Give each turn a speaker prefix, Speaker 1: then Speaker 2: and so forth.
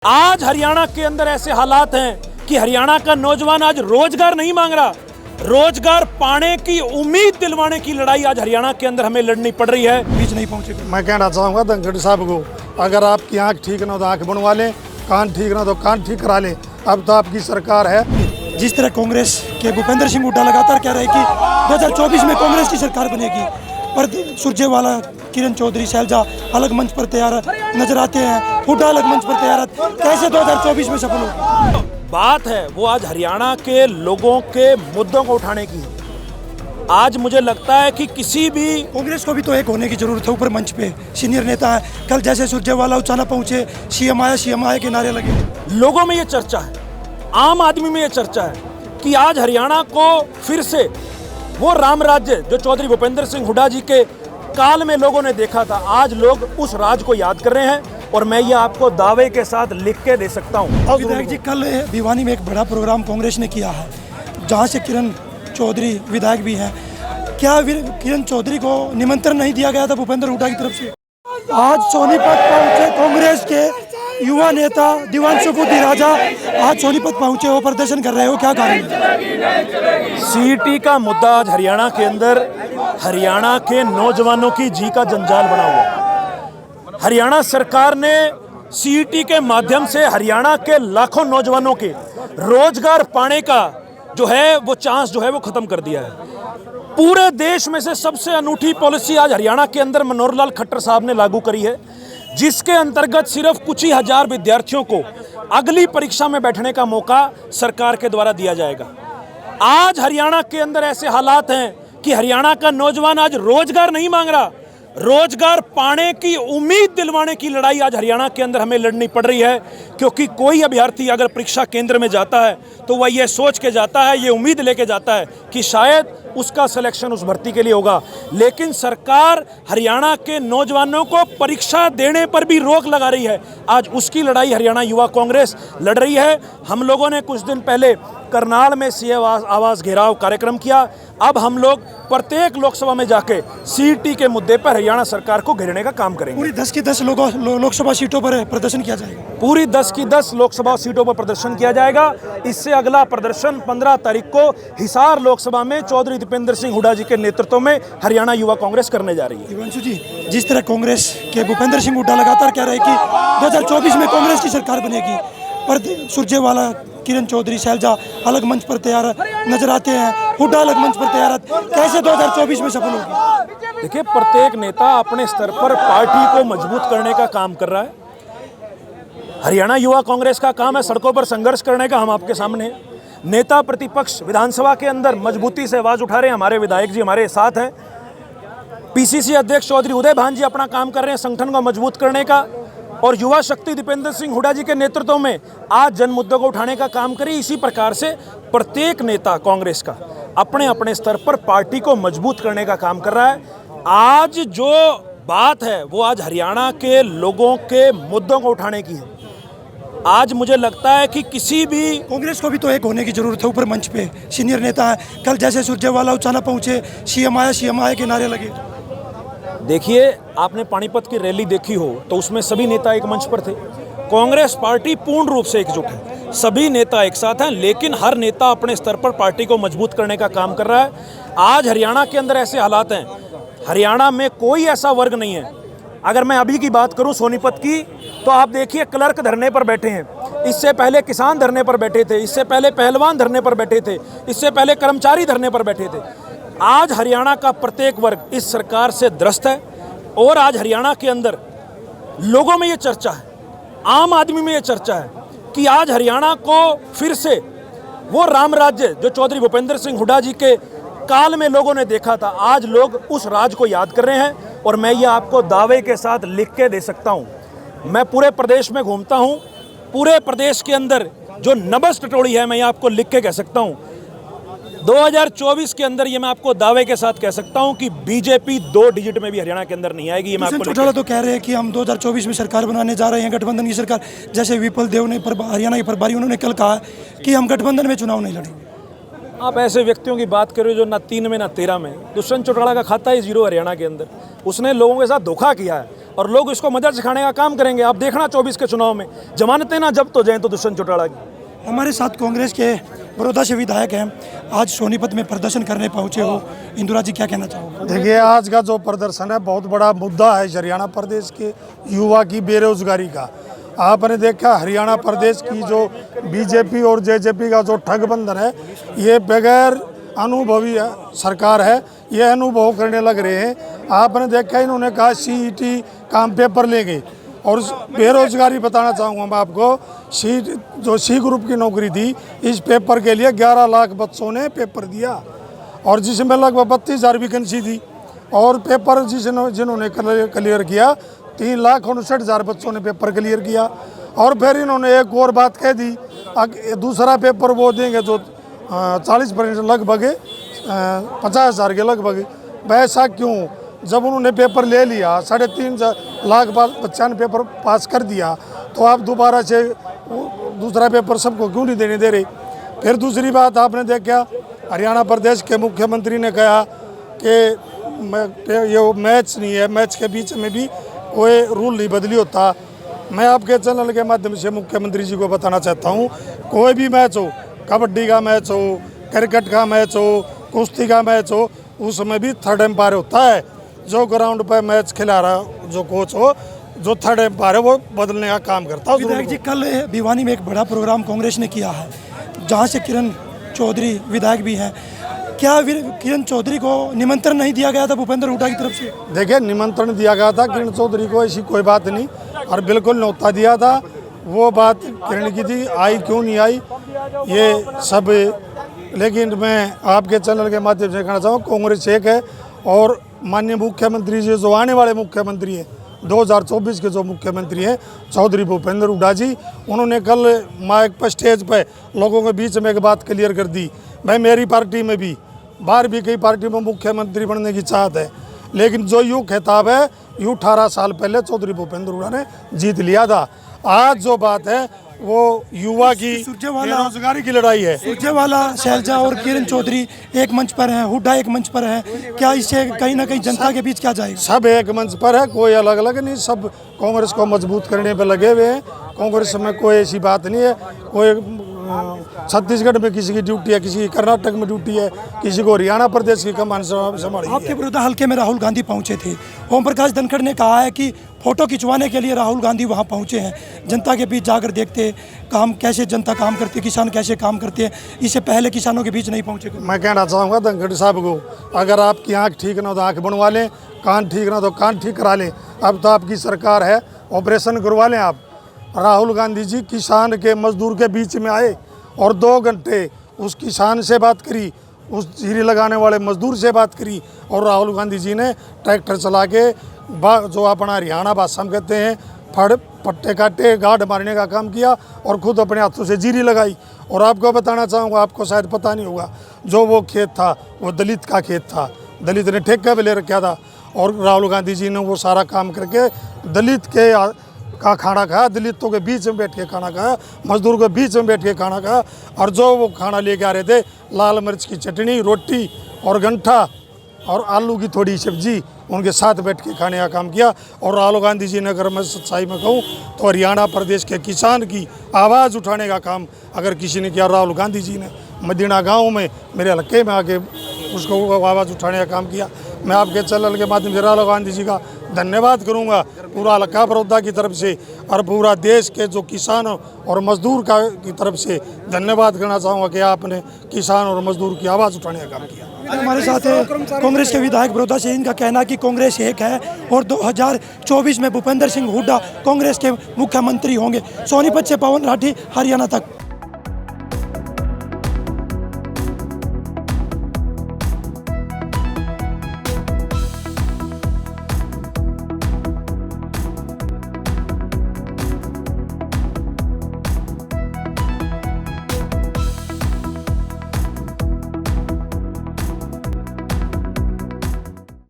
Speaker 1: आज हरियाणा के अंदर ऐसे हालात हैं कि हरियाणा का नौजवान आज रोजगार नहीं मांग रहा, रोजगार पाने की उम्मीद दिलवाने की लड़ाई आज हरियाणा के अंदर हमें लड़नी पड़ रही है।
Speaker 2: बीच नहीं पहुंचे।
Speaker 3: मैं कहना चाहूँगा धनखड़ साहब को, अगर आपकी आंख ठीक ना हो तो आंख बनवा लें, कान ठीक ना हो तो कान ठीक करा लें। अब तो आपकी सरकार है।
Speaker 2: जिस तरह कांग्रेस के भूपेंद्र सिंह हुड्डा लगातार कह रहे हैं कि 2024 में कांग्रेस की सरकार बनेगी, पर सुरजेवाला, किरण चौधरी, शैलजा अलग मंच पर तैयार नजर आते हैं, हुड्डा अलग मंच पर तैयार, कैसे 2024 में सफल होगी?
Speaker 1: बात है वो आज हरियाणा के लोगों के मुद्दों को उठाने की है। आज मुझे लगता है कि किसी भी
Speaker 2: कांग्रेस को भी तो एक होने की जरूरत है ऊपर मंच पे, सीनियर नेता है। कल जैसे सुरजेवाला उचाना पहुंचे, सीएम आया के नारे लगे।
Speaker 1: लोगों में ये चर्चा है, आम आदमी में ये चर्चा है कि आज हरियाणा को फिर से वो राम राज्य जो चौधरी भूपेंद्र सिंह हुड्डा जी के काल में लोगों ने देखा था, आज लोग उस राज को याद कर रहे हैं। और मैं ये आपको दावे के साथ लिख के दे सकता हूँ।
Speaker 2: विधायक जी, कल भिवानी में एक बड़ा प्रोग्राम कांग्रेस ने किया है, जहाँ से किरण चौधरी विधायक भी हैं। क्या किरण चौधरी को निमंत्रण नहीं दिया गया था भूपेंद्र हुड्डा की तरफ से? आज सोनीपत पहुंचे कांग्रेस के युवा नेता दिवांशु राजा, आज सोनीपत पहुंचे हो, प्रदर्शन कर रहे हो, क्या कारण है?
Speaker 1: सीईटी का मुद्दा आज हरियाणा के अंदर हरियाणा के नौजवानों की जी का जंजाल बना हुआ है। हरियाणा सरकार ने सीईटी के माध्यम से हरियाणा के लाखों नौजवानों के रोजगार पाने का जो है वो चांस जो है वो खत्म कर दिया है। पूरे देश में से सबसे अनूठी पॉलिसी आज हरियाणा के अंदर मनोहर लाल खट्टर साहब ने लागू करी है, जिसके अंतर्गत सिर्फ कुछ ही हजार विद्यार्थियों को अगली परीक्षा में बैठने का मौका सरकार के द्वारा दिया जाएगा। आज हरियाणा के अंदर ऐसे हालात हैं कि हरियाणा का नौजवान आज रोजगार नहीं मांग रहा, रोजगार पाने की उम्मीद दिलवाने की लड़ाई आज हरियाणा के अंदर हमें लड़नी पड़ रही है। क्योंकि कोई अभ्यर्थी अगर परीक्षा केंद्र में जाता है तो वह ये सोच के जाता है, ये उम्मीद लेके जाता है कि शायद उसका सिलेक्शन उस भर्ती के लिए होगा, लेकिन सरकार हरियाणा के नौजवानों को परीक्षा देने पर भी रोक लगा रही है। आज उसकी लड़ाई हरियाणा युवा कांग्रेस लड़ रही है। हम लोगों ने कुछ दिन पहले करनाल में सीएम आवास घेराव कार्यक्रम किया। अब हम लोग प्रत्येक लोकसभा में जाके सीईटी के मुद्दे पर हरियाणा सरकार को घेरने का काम करेंगे।
Speaker 2: पूरी 10 की 10 लोकसभा सीटों पर प्रदर्शन किया जाएगा।
Speaker 1: पूरी 10 की 10 लोकसभा सीटों पर प्रदर्शन किया जाएगा। इससे अगला प्रदर्शन 15 तारीख को हिसार लोकसभा में चौधरी दीपेंद्र सिंह हुड्डा जी के नेतृत्व में हरियाणा युवा कांग्रेस करने जा रही है।
Speaker 2: दिवांशु जी, जिस तरह कांग्रेस के भूपेंद्र सिंह हुड्डा लगातार कह रहे हैं कि 2024 में कांग्रेस की सरकार बनेगी, पर सुरजेवाला, किरण चौधरी, शैलजा अलग मंच पर तैयार नजर आते हैं, हुड्डा अलग मंच पर तैयार, कैसे 2024 में सफल होगी?
Speaker 1: देखिए, प्रत्येक नेता अपने स्तर पर पार्टी को मजबूत करने का काम कर रहा है। हरियाणा युवा कांग्रेस का काम है सड़कों पर संघर्ष करने का। हम आपके सामने हैं। नेता प्रतिपक्ष विधानसभा के अंदर मजबूती से आवाज उठा रहे हैं। हमारे विधायक जी हमारे साथ हैं। पीसीसी अध्यक्ष चौधरी उदय भान जी अपना काम कर रहे हैं संगठन को मजबूत करने का, और युवा शक्ति दीपेंद्र सिंह हुड्डा जी के नेतृत्व में आज जन मुद्दों को उठाने का काम करिए। इसी प्रकार से प्रत्येक नेता कांग्रेस का अपने अपने स्तर पर पार्टी को मजबूत करने का काम कर रहा है। आज जो बात है वो आज हरियाणा के लोगों के मुद्दों को उठाने की है। आज मुझे लगता है कि किसी भी
Speaker 2: कांग्रेस को भी तो एक होने की जरूरत है ऊपर मंच पे, सीनियर नेता है। कल जैसे सुरजेवाला उचाना पहुंचे, सीएम आया के नारे लगे।
Speaker 1: देखिए, आपने पानीपत की रैली देखी हो तो उसमें सभी नेता एक मंच पर थे। कांग्रेस पार्टी पूर्ण रूप से एकजुट है, सभी नेता एक साथ हैं, लेकिन हर नेता अपने स्तर पर पार्टी को मजबूत करने का काम कर रहा है। आज हरियाणा के अंदर ऐसे हालात हैं, हरियाणा में कोई ऐसा वर्ग नहीं है। अगर मैं अभी की बात करूं सोनीपत की, तो आप देखिए क्लर्क धरने पर बैठे हैं, इससे पहले किसान धरने पर बैठे थे, इससे पहले पहलवान धरने पर बैठे थे, इससे पहले कर्मचारी धरने पर बैठे थे। आज हरियाणा का प्रत्येक वर्ग इस सरकार से त्रस्त है। और आज हरियाणा के अंदर लोगों में ये चर्चा है, आम आदमी में ये चर्चा है कि आज हरियाणा को फिर से वो राम राज्य जो चौधरी भूपेंद्र सिंह हुड्डा जी के काल में लोगों ने देखा था, आज लोग उस राज को याद कर रहे हैं। और मैं ये आपको दावे के साथ लिख के दे सकता हूँ। मैं पूरे प्रदेश में घूमता हूँ, पूरे प्रदेश के अंदर जो नब्ज टटोली है, मैं ये आपको लिख के कह सकता हूँ 2024 के अंदर, ये मैं आपको दावे के साथ कह सकता हूं कि बीजेपी 2 डिजिट में भी हरियाणा के अंदर नहीं आएगी। ये मैं आपको
Speaker 2: चौटाला तो कह रहे हैं कि हम 2024 में सरकार बनाने जा रहे हैं, गठबंधन की सरकार। जैसे विपुल देव ने हरियाणा की प्रभारी, उन्होंने कल कहा कि हम गठबंधन में चुनाव नहीं लड़ेंगे।
Speaker 1: आप ऐसे व्यक्तियों की बात कर रहे हो जो ना 3 में ना 13 में। दुष्यंत चौटाला का खाता ही 0 हरियाणा के अंदर। उसने लोगों के साथ धोखा किया है और लोग इसको मजा सिखाने का काम करेंगे। आप देखना 24 के चुनाव में जमानतें ना जब तो जाएं तो दुष्यंत चौटाला की।
Speaker 2: हमारे साथ कांग्रेस के बड़ौदा से विधायक हैं, आज सोनीपत में प्रदर्शन करने पहुंचे हो। इंदुरा जी, क्या कहना चाहोगे?
Speaker 3: देखिए, आज का जो प्रदर्शन है बहुत बड़ा मुद्दा है हरियाणा प्रदेश के युवा की बेरोजगारी का। आपने देखा हरियाणा प्रदेश की जो बीजेपी और जेजेपी का जो ठगबंधन है, ये बगैर अनुभवी सरकार है, ये अनुभव करने लग रहे हैं। आपने देखा इन्होंने कहा सीईटी काम पेपर लेंगे, और बेरोजगारी बताना चाहूँगा मैं आपको, सी ग्रुप की नौकरी थी, इस पेपर के लिए 11 लाख बच्चों ने पेपर दिया, और जिसमें लगभग 32,000 वैकेंसी थी, और पेपर जिन्होंने क्लियर किया 3,59,000 बच्चों ने पेपर क्लियर किया। और फिर इन्होंने एक और बात कह दी, दूसरा पेपर वो देंगे जो 40% लगभग 50,000 के लगभग। वैसा क्यों? जब उन्होंने पेपर ले लिया, 3.5 लाख बच्चा ने पेपर पास कर दिया, तो आप दोबारा से दूसरा पेपर सबको क्यों नहीं देने दे रहे? फिर दूसरी बात आपने देखा, हरियाणा प्रदेश के मुख्यमंत्री ने कहा कि ये मैच नहीं है, मैच के बीच में भी कोई रूल नहीं बदली होता। मैं आपके चैनल के माध्यम से मुख्यमंत्री जी को बताना चाहता हूँ, कोई भी मैच हो, कबड्डी का मैच हो, क्रिकेट का मैच हो, कुश्ती का मैच हो, उसमें भी थर्ड एम्पायर होता है। जो ग्राउंड पर मैच खिला रहा जो कोच हो, जो थर्ड एम्पायर है वो बदलने का काम करता है।
Speaker 2: विधायक जी, कल भिवानी में एक बड़ा प्रोग्राम कांग्रेस ने किया है, जहाँ से किरण चौधरी विधायक भी हैं। क्या किरण चौधरी को निमंत्रण नहीं दिया गया था भूपेंद्र हुड्डा की तरफ से?
Speaker 3: देखिए, निमंत्रण दिया गया था किरण चौधरी को, ऐसी कोई बात नहीं, और बिल्कुल न्योता दिया था। वो बात किरण की थी, आई क्यों नहीं आई ये सब। लेकिन मैं आपके चैनल के माध्यम से कहना चाहूँ, कांग्रेस एक है, और माननीय मुख्यमंत्री जी जो आने वाले मुख्यमंत्री हैं 2024 के जो मुख्यमंत्री हैं चौधरी भूपेंद्र हुड्डा जी, उन्होंने कल माइक पर स्टेज पर लोगों के बीच में एक बात क्लियर कर दी। मैं मेरी पार्टी में भी, बाहर भी कई पार्टी में मुख्यमंत्री बनने की चाहत है, लेकिन जो यूँ खिताब है यूँ 18 साल पहले चौधरी भूपेंद्र हुड्डा ने जीत लिया था। आज जो बात है वो युवा की बेरोजगारी की लड़ाई है।
Speaker 2: सुरजेवाला, शैलजा और किरण चौधरी एक मंच पर हैं, हुड्डा एक मंच पर है, क्या इससे कहीं ना कहीं जनता के बीच क्या जाएगा?
Speaker 3: सब एक मंच पर है, कोई अलग अलग नहीं, सब कांग्रेस को मजबूत करने पर लगे हुए हैं। कांग्रेस में कोई ऐसी बात नहीं है, कोई छत्तीसगढ़ में किसी की ड्यूटी है, किसी की कर्नाटक में ड्यूटी है, किसी को हरियाणा प्रदेश की कमान संभाली है।
Speaker 2: आपके बड़ौदा हल्के में राहुल गांधी पहुंचे थे, ओम प्रकाश धनखड़ ने कहा है कि फोटो खिंचवाने के लिए राहुल गांधी वहां पहुंचे हैं, जनता के बीच जाकर देखते काम कैसे जनता काम करती है, किसान कैसे काम करते हैं, इससे पहले किसानों के बीच नहीं पहुंचे।
Speaker 3: मैं कहना चाहूँगा धनखड़ साहब को, अगर आपकी आँख ठीक ना हो तो आँख बनवा लें, कान ठीक ना हो तो कान ठीक करा लें। अब तो आपकी सरकार है, ऑपरेशन करवा लें आप। राहुल गांधी जी किसान के मजदूर के बीच में आए और 2 घंटे उस किसान से बात करी, उस जीरी लगाने वाले मजदूर से बात करी, और राहुल गांधी जी ने ट्रैक्टर चला के जो अपना हरियाणा भाषा में कहते हैं फड़ पट्टे काटे, गाढ़ मारने का काम किया, और खुद अपने हाथों से जीरी लगाई। और आपको बताना चाहूँगा, आपको शायद पता नहीं होगा, जो वो खेत था वो दलित का खेत था, दलित ने ठेका पे ले रखा था, और राहुल गांधी जी ने वो सारा काम करके दलित के का खाना खाया, दलितों के बीच में बैठ के खाना खाया, मजदूर के बीच में बैठ के खाना खाया। और जो वो खाना लेके आ रहे थे, लाल मिर्च की चटनी, रोटी और गंठा और आलू की थोड़ी सब्जी, उनके साथ बैठ के खाने का काम किया। और राहुल गांधी जी ने, अगर मैं सच्चाई में कहूँ तो हरियाणा प्रदेश के किसान की आवाज़ उठाने का काम अगर किसी ने किया, राहुल गांधी जी ने मदीना गाँव में मेरे हल्के में आके उसको आवाज़ उठाने का काम किया। मैं आपके चैनल के माध्यम से राहुल गांधी जी का धन्यवाद करूंगा पूरा हल्का बड़ौदा की तरफ से, और पूरा देश के जो किसान और मजदूर की तरफ से धन्यवाद करना चाहूँगा कि आपने किसान और मजदूर की आवाज़ उठाने का काम किया।
Speaker 2: हमारे साथ है कांग्रेस के विधायक बड़ौदा से, इनका कहना है कि कांग्रेस एक है और 2024 में भूपेंद्र सिंह हुड्डा कांग्रेस के मुख्यमंत्री होंगे। सोनीपत से पवन राठी, हरियाणा तक।